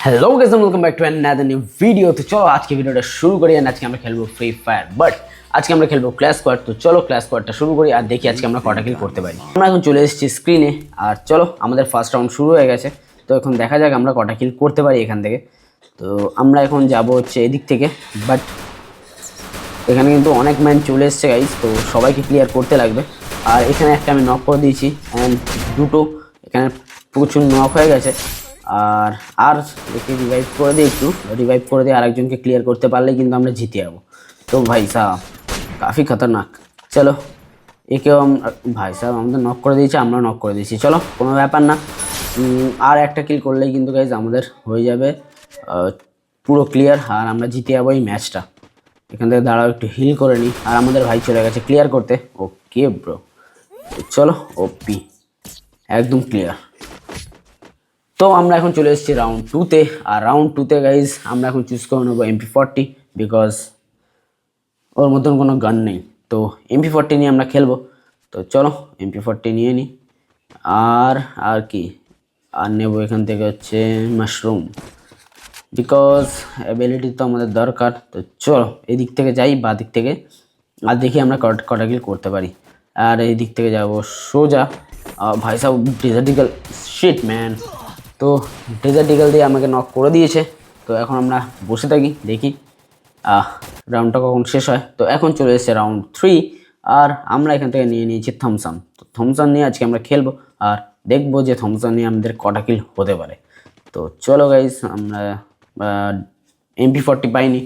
Hello guys welcome back to another new video. तो चलो आज की वीडियोটা শুরু করি। আজকে আমরা খেলবো ফ্রি ফায়ার, বাট আজকে আমরা খেলবো ক্ল্যাশ স্কোয়াড। তো চলো ক্ল্যাশ স্কোয়াডটা শুরু করি আর দেখি আজকে আমরা কটা কিল করতে পারি। আমরা এখন চলে এসেছি স্ক্রিনে আর চলো আমাদের ফার্স্ট রাউন্ড শুরু হয়ে গেছে। তো এখন দেখা যাক আমরা কটা কিল করতে পারি এখান থেকে। তো আমরা এখন যাব হচ্ছে এদিক থেকে, বাট এখানে কিন্তু অনেক ম্যান চলে এসছে গাইস, তো সবাইকে ক্লিয়ার করতে লাগবে। আর এখানে একটা আমি নক করে দিয়েছি অ্যান্ড দুটো এখানে প্রচুর নক হয়ে গেছে। আর আর একে রিভাইভ করে দিই, একটু রিভাইভ করে দিয়ে আরেকজনকে ক্লিয়ার করতে পারলেই কিন্তু আমরা জিতে যাবো। তো ভাই সাহেব কাফি খতরনাক। চলো একেও ভাই সাহেব আমাদের নক করে দিয়েছে, আমরা নক করে দিয়েছি। চলো কোনো ব্যাপার না, আর একটা কিল করলেই কিন্তু গাইজ আমাদের হয়ে যাবে পুরো ক্লিয়ার আর আমরা জিতে যাবো এই ম্যাচটা। এখান থেকে দাঁড়াও একটু হিল করে নিই। আর আমাদের ভাই চলে গেছে ক্লিয়ার করতে। ওকে ব্রো, চলো ওপি একদম ক্লিয়ার। তো আমরা এখন চলে এসেছি রাউন্ড টুতে। আর রাউন্ড টুতে গাইজ আমরা এখন চুজ করে নেবো MP40, বিকজ ওর মতন কোনো গান নেই। তো MP40 নিয়ে আমরা খেলবো। তো চলো MP40 নিয়ে নিই। আর কি আর নেবো এখান থেকে হচ্ছে মাশরুম, বিকজ অ্যাবিলিটি তো আমাদের দরকার। তো চলো এই দিক থেকে যাই, বা দিক থেকে, আর দেখি আমরা কটা কিল করতে পারি। আর এই দিক থেকে যাবো সোজা। ভাই সাহেব ডেজার্ট ইগল, শিট ম্যান। তো ডেজার্ট ইগল দিয়ে আমাকে নক করে দিয়েছে। তো এখন আমরা বসে থাকি, দেখি রাউন্ডটা কখন শেষ হয়। তো এখন চলে এসেছে রাউন্ড 3 আর আমরা এখান থেকে নিয়ে নিয়েছি থমসন। তো থমসন নিয়ে আজকে আমরা খেলবো আর দেখবো যে থমসন নিয়ে আমাদের কটা কিল হতে পারে। তো চলো গাইজ, আমরা MP40 পাইনি,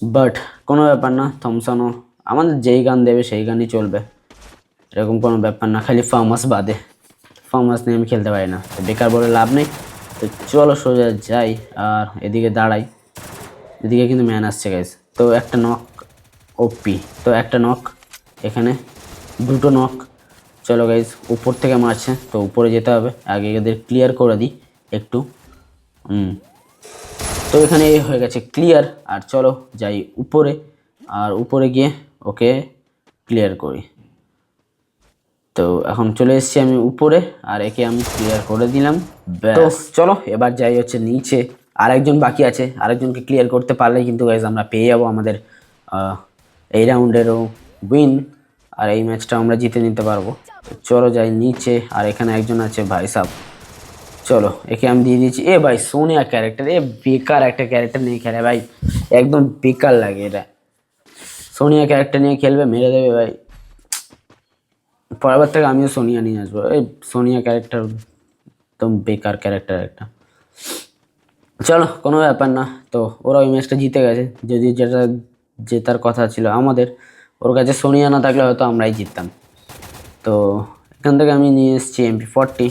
বাট কোনো ব্যাপার না, থমসনও আমাদের যেই গান দেবে সেই গানই চলবে, এরকম কোনো ব্যাপার না। খালি ফার্মাস বাদে, ফার্মাস নিয়ে আমি খেলতে পারি না, তো বেকার বলে লাভ নেই। তো চলো সোজা যাই আর এদিকে দাঁড়াই। এদিকে কিন্তু ম্যান আসছে গাইজ। তো একটা নক ওপি, তো একটা নক, এখানে দুটো নক। চলো গাইজ উপর থেকে মারছে, তো উপরে যেতে হবে, আগে এদের ক্লিয়ার করে দিই একটু। তো এখানে হয়ে গেছে ক্লিয়ার। আর চলো যাই উপরে, আর উপরে গিয়ে ওকে ক্লিয়ার করি। তো এখন চলে এসেছি আমি উপরে আর একে আমি ক্লিয়ার করে দিলাম। তো চলো এবার যাই হচ্ছে নিচে, আরেকজন বাকি আছে, আরেকজনকে ক্লিয়ার করতে পারলেই কিন্তু গাইজ আমরা পেয়ে যাবো আমাদের এই রাউন্ডেরও উইন, আর এই ম্যাচটা আমরা জিতে নিতে পারবো। চলো যাই নিচে, আর এখানে একজন আছে ভাই সাহেব। চলো একে আমি দিয়ে দিয়েছি। এ ভাই সোনিয়া ক্যারেক্টার, এ বেকার একটা ক্যারেক্টার নিয়ে খেলে ভাই, একদম বেকার লাগে এটা। সোনিয়া ক্যারেক্টার নিয়ে খেলবে, মেরে দেবে ভাই। পরের বার থেকে আমিও সোনিয়া নিয়ে আসবো। এই সোনিয়া ক্যারেক্টার একদম বেকার ক্যারেক্টার একটা। চলো কোনো ব্যাপার না। তো ওরা ওই ম্যাচটা জিতে গেছে, যদি যেটা জেতার কথা ছিল আমাদের, ওর কাছে সোনিয়া না থাকলে হয়তো আমরাই জিততাম। তো এখান থেকে আমি নিয়ে এসেছি MP40,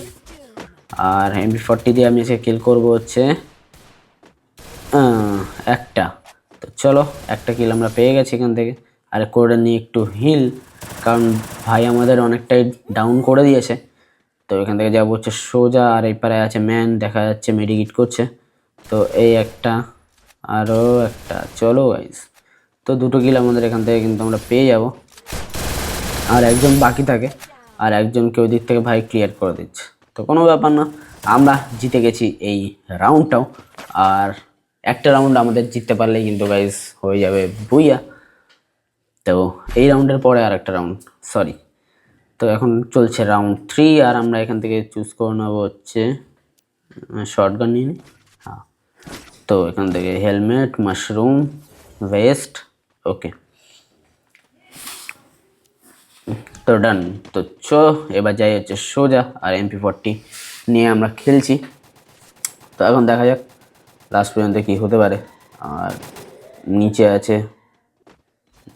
আর MP40 দিয়ে আমি এসে কিল করবো হচ্ছে একটা। তো চলো একটা কিল আমরা পেয়ে গেছি এখান থেকে। আর করে নিয়ে একটু হিল, কারণ ভাই আমাদের অনেকটাই ডাউন করে দিয়েছে। তো এখান থেকে যাবো হচ্ছে সোজা, আর এই পারে আছে ম্যান দেখা যাচ্ছে মেডিকিট করছে। তো এই একটা, আরও একটা। চলো গাইস, তো দুটো কিল আমাদের এখান থেকে কিন্তু আমরা পেয়ে যাব। আর একজন বাকি থাকে, আর একজনকে ওই দিক থেকে ভাই ক্লিয়ার করে দিচ্ছে। তো কোনো ব্যাপার না, আমরা জিতে গেছি এই রাউন্ডটাও। আর একটা রাউন্ড আমাদের জিততে পারলেই কিন্তু গাইস হয়ে যাবে বুইয়া। তো এই রাউন্ডের পরে আর একটা রাউন্ড, সরি। তো এখন চলছে রাউন্ড 3 আর আমরা এখান থেকে চুজ করে নেবো হচ্ছে শর্টগান নিয়ে নিই। হ্যাঁ, তো এখান থেকে হেলমেট, মাশরুম, ভেস্ট, ওকে। তো ডান। তো এবার যাই হচ্ছে সোজা, আর MP40 নিয়ে আমরা খেলছি। তো এখন দেখা যাক লাস্ট পর্যন্ত কি হতে পারে। আর নিচে আছে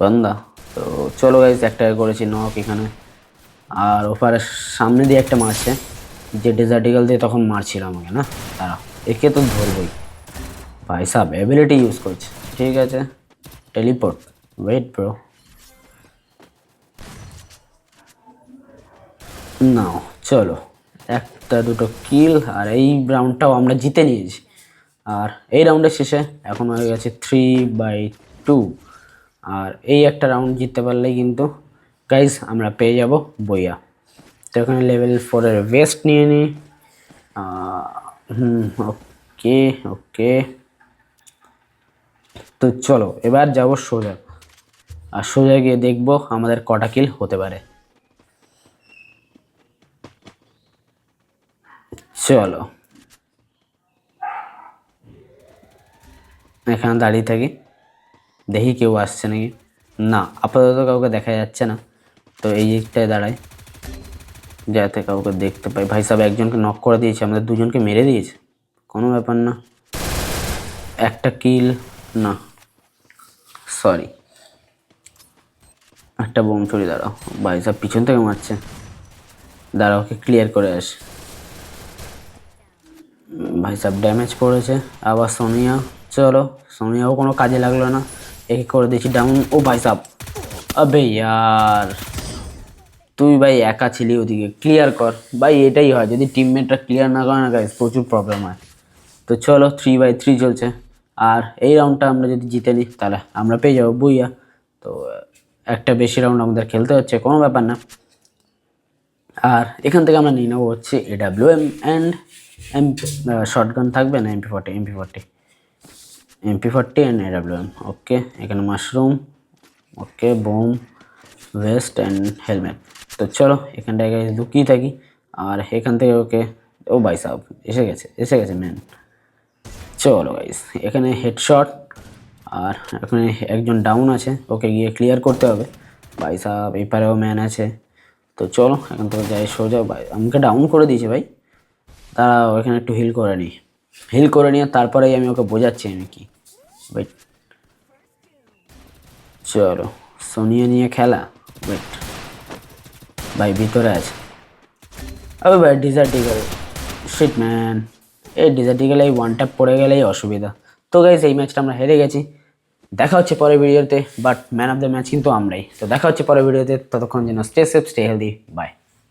বান্দা। তো চলো গাইজ একটা করেছি নক এখানে, আর ওপারে সামনে দিয়ে একটা মারছে, যে ডেজার্ট ইগল দিয়ে তখন মারছিল আমাকে না, তারা একে তো ধরবই। ভাই সাহেব অ্যাবিলিটি ইউজ করছে, ঠিক আছে। টেলিপোর্ট, ওয়েট ব্রো, নাও। চলো একটা দুটো কিল, আর এই রাউন্ডটাও আমরা জিতে নিয়েছি। আর এই রাউন্ডের শেষে এখন হয়ে গেছে 3/2। আর এই একটা রাউন্ড জিততে পারলেই কিন্তু গাইজ আমরা পেয়ে যাব বইয়া। তো এখানে লেভেল 4-এর ভেস্ট নিয়ে নিই। ওকে ওকে, তো চলো এবার যাব সোজা, আর সোজা গিয়ে দেখবো আমাদের কটা কিল হতে পারে। চলো এখানে দাঁড়িয়ে থাকি, দেখি কেউ আসছে নাকি। না, আপাতত কাউকে দেখা যাচ্ছে না, তো এই দিকটায় দাঁড়াই যাতে কাউকে দেখতে পাই। ভাই সাহেব একজনকে নক করে দিয়েছে, আমাদের দুজনকে মেরে দিয়েছে, কোনো ব্যাপার না। একটা কিল না, সরি, একটা বোম চুরি। দাঁড়াও, ভাই সাহেব পিছন থেকে মারছে, দাঁড়াও ওকে ক্লিয়ার করে আসে। ভাই সাহেব ড্যামেজ পড়েছে। আবার সোনিয়া, চলো সোনিয়াও কোনো কাজে লাগলো না, একে করে দিয়েছি ডাউন। ও ভাই সাহেব, আবে ইয়ার, তুই ভাই একা ছিলি ওদিকে, ক্লিয়ার কর ভাই। এটাই হয়, যদি টিমমেটরা ক্লিয়ার না করে না গাইস, প্রচুর প্রবলেম হয়। তো চলো 3v3 চলছে, আর এই রাউন্ডটা আমরা যদি জিতে নিই তাহলে আমরা পেয়ে যাবো বুইয়া। তো একটা বেশি রাউন্ড আমাদের খেলতে হচ্ছে, কোনো ব্যাপার না। আর এখান থেকে আমরা নিয়ে নেবো হচ্ছে AWM অ্যান্ড শর্টগান থাকবে না, MP40 অ্যান্ড AWM। ওকে, এখানে mushroom, okay bomb, vest and helmet. তো চলো এখানটায় লুকিয়ে থাকি, আর এখান থেকে ওকে, ও ভাই সাহেব এসে গেছে ম্যান। চলো গাইস, এখানে হেডশট, আর এখানে একজন ডাউন আছে, ওকে গিয়ে ক্লিয়ার করতে হবে। ভাই সাহেব এই পারেও ম্যান আছে। তো চলো এখান থেকে যাই সোজা। ভাই আমাকে ডাউন করে দিয়েছে ভাই, তারা ওখানে একটু হিল করে নিয়ে তারপরেই আমি ওকে বোঝাচ্ছি আমি কি। ওয়েট, চলো সোনিয়া নিয়ে খেলা। ওয়েট, ভাই ভিতরে আছে। আবে ভাই ডিজার্ট ইগল, শিট ম্যান, এই ডিজার্ট ইগলে এই ওয়ান ট্যাপ পড়ে গেলেই অসুবিধা। তো গাইস এই ম্যাচটা আমরা হেরে গেছি। দেখা হচ্ছে পরের ভিডিওতে, but man of the match কিন্তু আমরাই। তো দেখা হচ্ছে পরের ভিডিওতে, ততক্ষণ যেন stay safe, stay healthy, by.